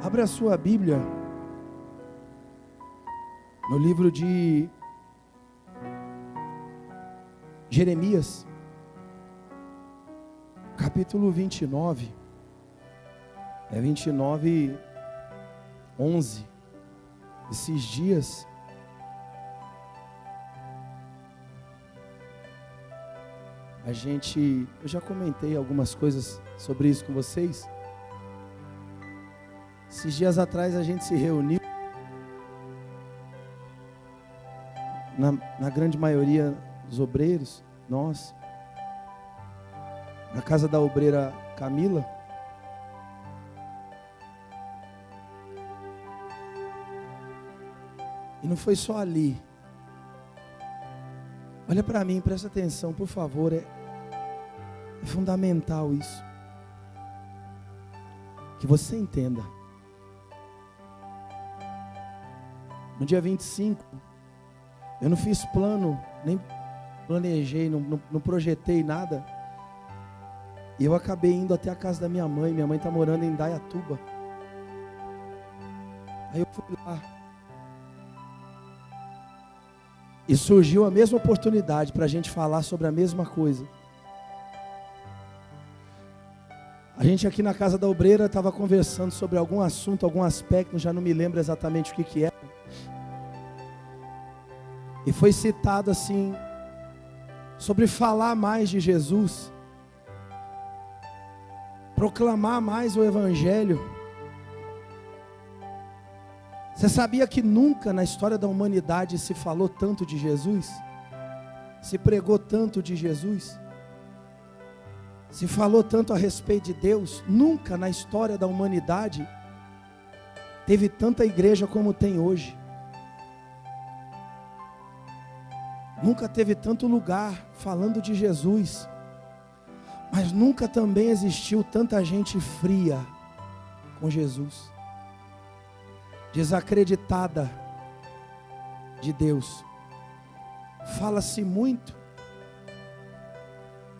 Abra a sua Bíblia no livro de Jeremias, capítulo 29, 29:11. Esses dias eu já comentei algumas coisas sobre isso com vocês. Esses dias atrás a gente se reuniu, na grande maioria dos obreiros, nós, na casa da obreira Camila. E não foi só ali. Olha para mim, presta atenção, por favor, é fundamental isso. Que você entenda. No dia 25, eu não fiz plano, nem planejei, não projetei nada. E eu acabei indo até a casa da minha mãe. Minha mãe está morando em Indaiatuba. Aí eu fui lá. E surgiu a mesma oportunidade para a gente falar sobre a mesma coisa. A gente aqui na casa da obreira estava conversando sobre algum assunto, algum aspecto, já não me lembro exatamente o que era. E foi citado assim, sobre falar mais de Jesus, proclamar mais o Evangelho. Você sabia que nunca na história da humanidade se falou tanto de Jesus? Se pregou tanto de Jesus? Se falou tanto a respeito de Deus? Nunca na história da humanidade teve tanta igreja como tem hoje. Nunca teve tanto lugar falando de Jesus. Mas nunca também existiu tanta gente fria com Jesus, desacreditada de Deus. Fala-se muito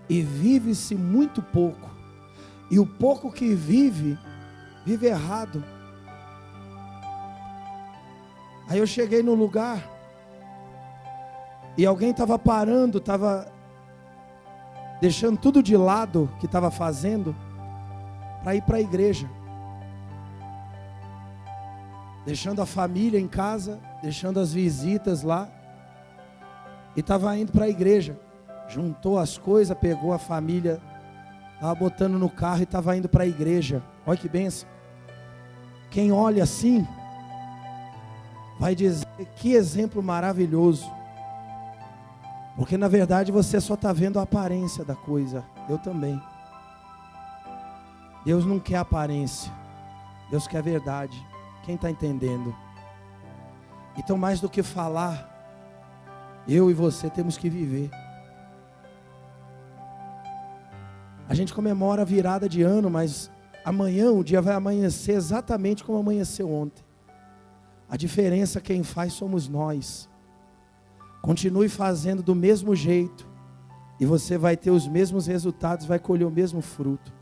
e vive-se muito pouco. E o pouco que vive errado. Aí eu cheguei no lugar e alguém estava parando, estava deixando tudo de lado que estava fazendo para ir para a igreja. Deixando a família em casa, deixando as visitas lá. E estava indo para a igreja. Juntou as coisas, pegou a família, estava botando no carro e estava indo para a igreja. Olha que bênção. Quem olha assim, vai dizer, que exemplo maravilhoso. Porque na verdade você só está vendo a aparência da coisa. Eu também. Deus não quer aparência. Deus quer verdade. Quem está entendendo? Então, mais do que falar, eu e você temos que viver. A gente comemora a virada de ano, mas amanhã o dia vai amanhecer exatamente como amanheceu ontem. A diferença quem faz somos nós. Continue fazendo do mesmo jeito e você vai ter os mesmos resultados, vai colher o mesmo fruto.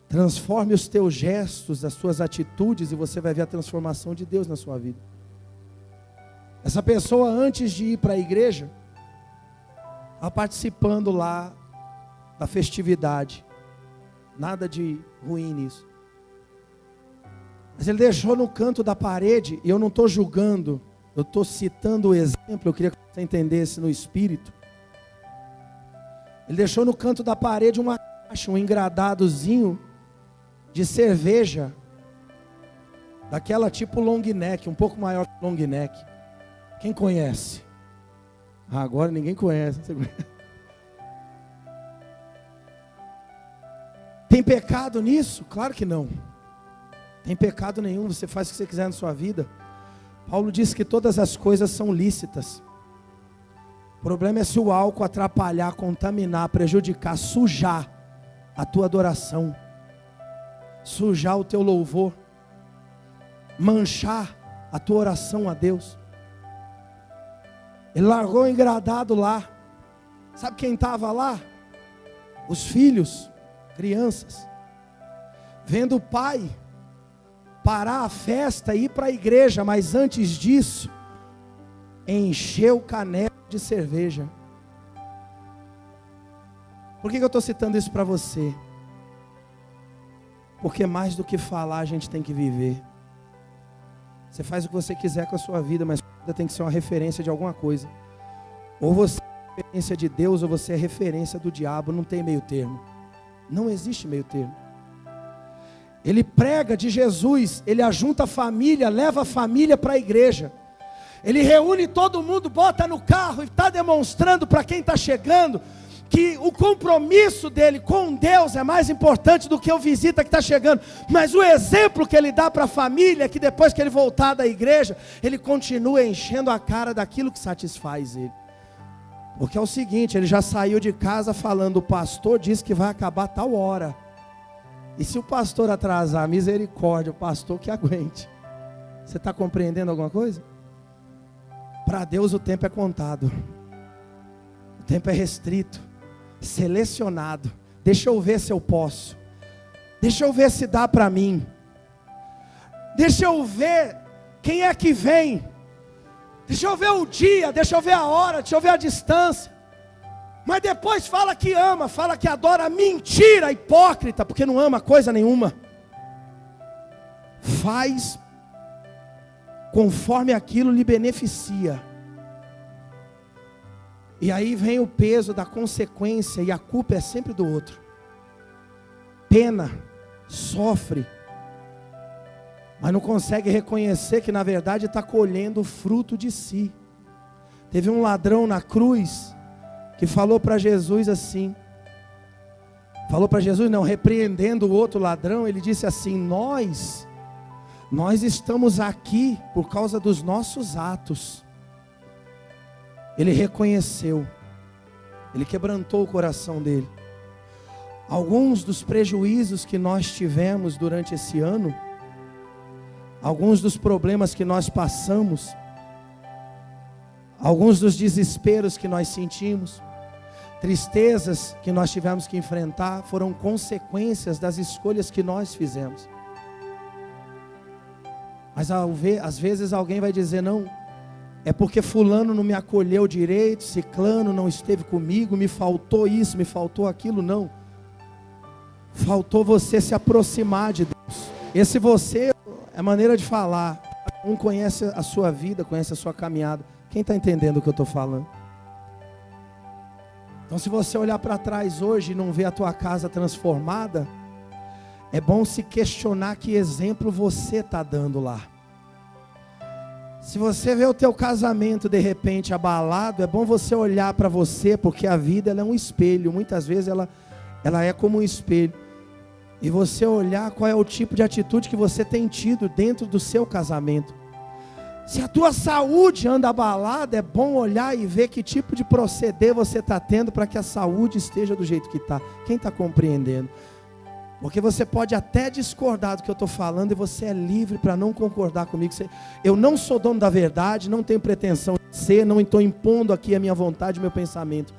Transforme os teus gestos, as suas atitudes, e você vai ver a transformação de Deus na sua vida. Essa pessoa, antes de ir para a igreja, estava participando lá da festividade. Nada de ruim nisso. Mas ele deixou no canto da parede, e eu não estou julgando, eu estou citando o exemplo, eu queria que você entendesse no espírito. Ele deixou no canto da parede uma caixa, um engradadozinho de cerveja, daquela tipo long neck, um pouco maior que long neck. Quem conhece? Agora ninguém conhece. Tem pecado nisso? Claro que não. Tem pecado nenhum, você faz o que você quiser na sua vida. Paulo diz que todas as coisas são lícitas. O problema é se o álcool atrapalhar, contaminar, prejudicar, sujar a tua adoração, sujar o teu louvor, manchar a tua oração a Deus. Ele largou o engradado lá. Sabe quem estava lá? Os filhos, crianças, vendo o pai parar a festa e ir para a igreja, mas antes disso, encher o caneco de cerveja. Por que eu estou citando isso para você? Porque mais do que falar, a gente tem que viver. Você faz o que você quiser com a sua vida, mas a vida tem que ser uma referência de alguma coisa. Ou você é referência de Deus, ou você é referência do diabo. Não tem meio termo. Não existe meio termo. Ele prega de Jesus, ele ajunta a família, leva a família para a igreja. Ele reúne todo mundo, bota no carro e está demonstrando para quem está chegando que o compromisso dele com Deus é mais importante do que o visita que está chegando. Mas o exemplo que ele dá para a família é que depois que ele voltar da igreja, ele continua enchendo a cara daquilo que satisfaz ele. Porque é o seguinte, ele já saiu de casa falando, o pastor disse que vai acabar tal hora. E se o pastor atrasar, misericórdia, o pastor que aguente. Você está compreendendo alguma coisa? Para Deus o tempo é contado. O tempo é restrito, selecionado. Deixa eu ver se eu posso. Deixa eu ver se dá para mim. Deixa eu ver quem é que vem. Deixa eu ver o dia, deixa eu ver a hora, deixa eu ver a distância. Mas depois fala que ama, fala que adora. Mentira, hipócrita, porque não ama coisa nenhuma. Faz conforme aquilo lhe beneficia. E aí vem o peso da consequência, e a culpa é sempre do outro. Pena, sofre, mas não consegue reconhecer que na verdade está colhendo o fruto de si. Teve um ladrão na cruz que falou para Jesus assim, repreendendo o outro ladrão, ele disse assim, nós estamos aqui por causa dos nossos atos. Ele reconheceu, ele quebrantou o coração dele. Alguns dos prejuízos que nós tivemos durante esse ano, alguns dos problemas que nós passamos, alguns dos desesperos que nós sentimos, tristezas que nós tivemos que enfrentar, foram consequências das escolhas que nós fizemos. Mas às vezes alguém vai dizer, não, é porque fulano não me acolheu direito, ciclano não esteve comigo, me faltou isso, me faltou aquilo. Não, faltou você se aproximar de Deus. Esse você é maneira de falar. Um conhece a sua vida, conhece a sua caminhada. Quem está entendendo o que eu estou falando? Então, se você olhar para trás hoje e não ver a tua casa transformada, é bom se questionar que exemplo você está dando lá. Se você vê o teu casamento de repente abalado, é bom você olhar para você, porque a vida ela é um espelho. Muitas vezes ela é como um espelho. E você olhar qual é o tipo de atitude que você tem tido dentro do seu casamento. Se a tua saúde anda abalada, é bom olhar e ver que tipo de proceder você está tendo para que a saúde esteja do jeito que está. Quem está compreendendo? Porque você pode até discordar do que eu estou falando, e você é livre para não concordar comigo. Eu não sou dono da verdade, não tenho pretensão de ser, não estou impondo aqui a minha vontade, o meu pensamento.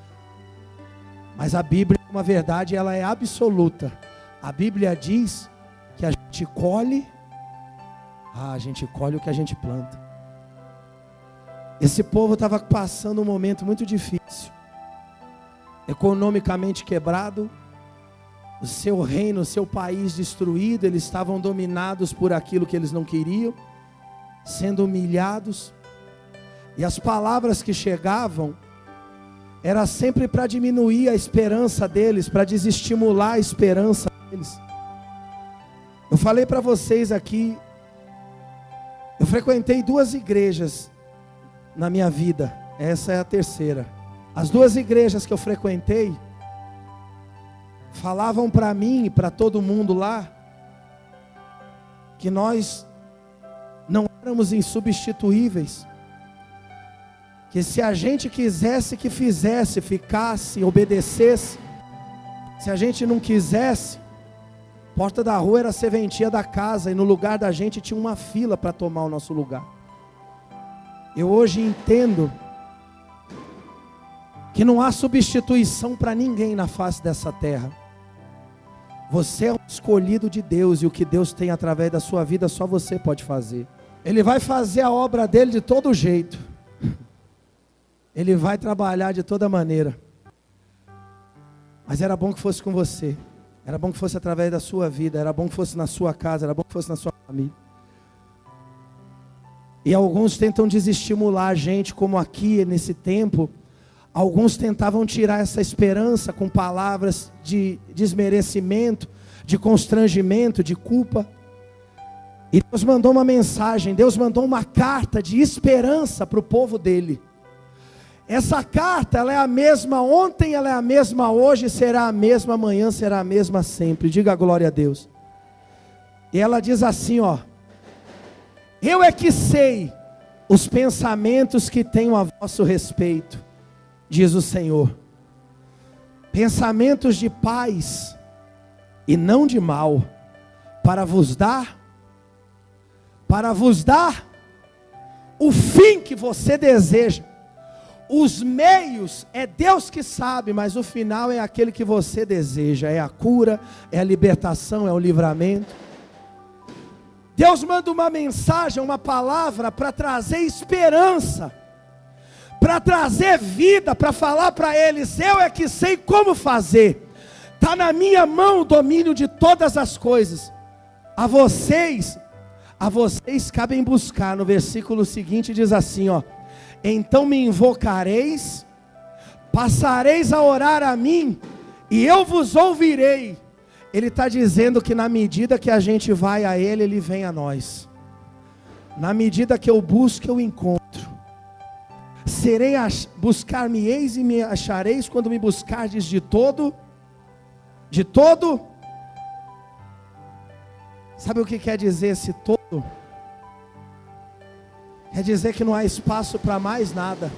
Mas a Bíblia é uma verdade, ela é absoluta. A Bíblia diz que a gente colhe o que a gente planta. Esse povo estava passando um momento muito difícil, economicamente quebrado, o seu reino, o seu país destruído, eles estavam dominados por aquilo que eles não queriam, sendo humilhados, e as palavras que chegavam, era sempre para diminuir a esperança deles, para desestimular a esperança deles. Eu falei para vocês aqui, eu frequentei 2 igrejas na minha vida, essa é a terceira. As 2 igrejas que eu frequentei, falavam para mim e para todo mundo lá, que nós não éramos insubstituíveis, que se a gente quisesse que fizesse, ficasse, obedecesse, se a gente não quisesse, porta da rua era a serventia da casa, e no lugar da gente tinha uma fila para tomar o nosso lugar. Eu hoje entendo que não há substituição para ninguém na face dessa terra. Você é um escolhido de Deus, e o que Deus tem através da sua vida só você pode fazer. Ele vai fazer a obra dele de todo jeito. Ele vai trabalhar de toda maneira. Mas era bom que fosse com você. Era bom que fosse através da sua vida. Era bom que fosse na sua casa. Era bom que fosse na sua família. E alguns tentam desestimular a gente, como aqui nesse tempo. Alguns tentavam tirar essa esperança com palavras de desmerecimento, de constrangimento, de culpa. E Deus mandou uma mensagem, Deus mandou uma carta de esperança para o povo dele. Essa carta, ela é a mesma ontem, ela é a mesma hoje, será a mesma amanhã, será a mesma sempre. Diga glória a Deus. E ela diz assim, ó: eu é que sei os pensamentos que tenho a vosso respeito, diz o Senhor, pensamentos de paz e não de mal, para vos dar o fim que você deseja. Os meios é Deus que sabe, mas o final é aquele que você deseja, é a cura, é a libertação, é o livramento. Deus manda uma mensagem, uma palavra para trazer esperança, para trazer vida, para falar para eles: eu é que sei como fazer, está na minha mão o domínio de todas as coisas. A vocês cabem buscar. No versículo seguinte diz assim, ó: então me invocareis, passareis a orar a mim, e eu vos ouvirei. Ele está dizendo que na medida que a gente vai a Ele, Ele vem a nós. Na medida que eu busco, eu encontro. Buscar-me-eis e me achareis quando me buscardes de todo. Sabe o que quer dizer esse todo? Quer dizer que não há espaço para mais nada.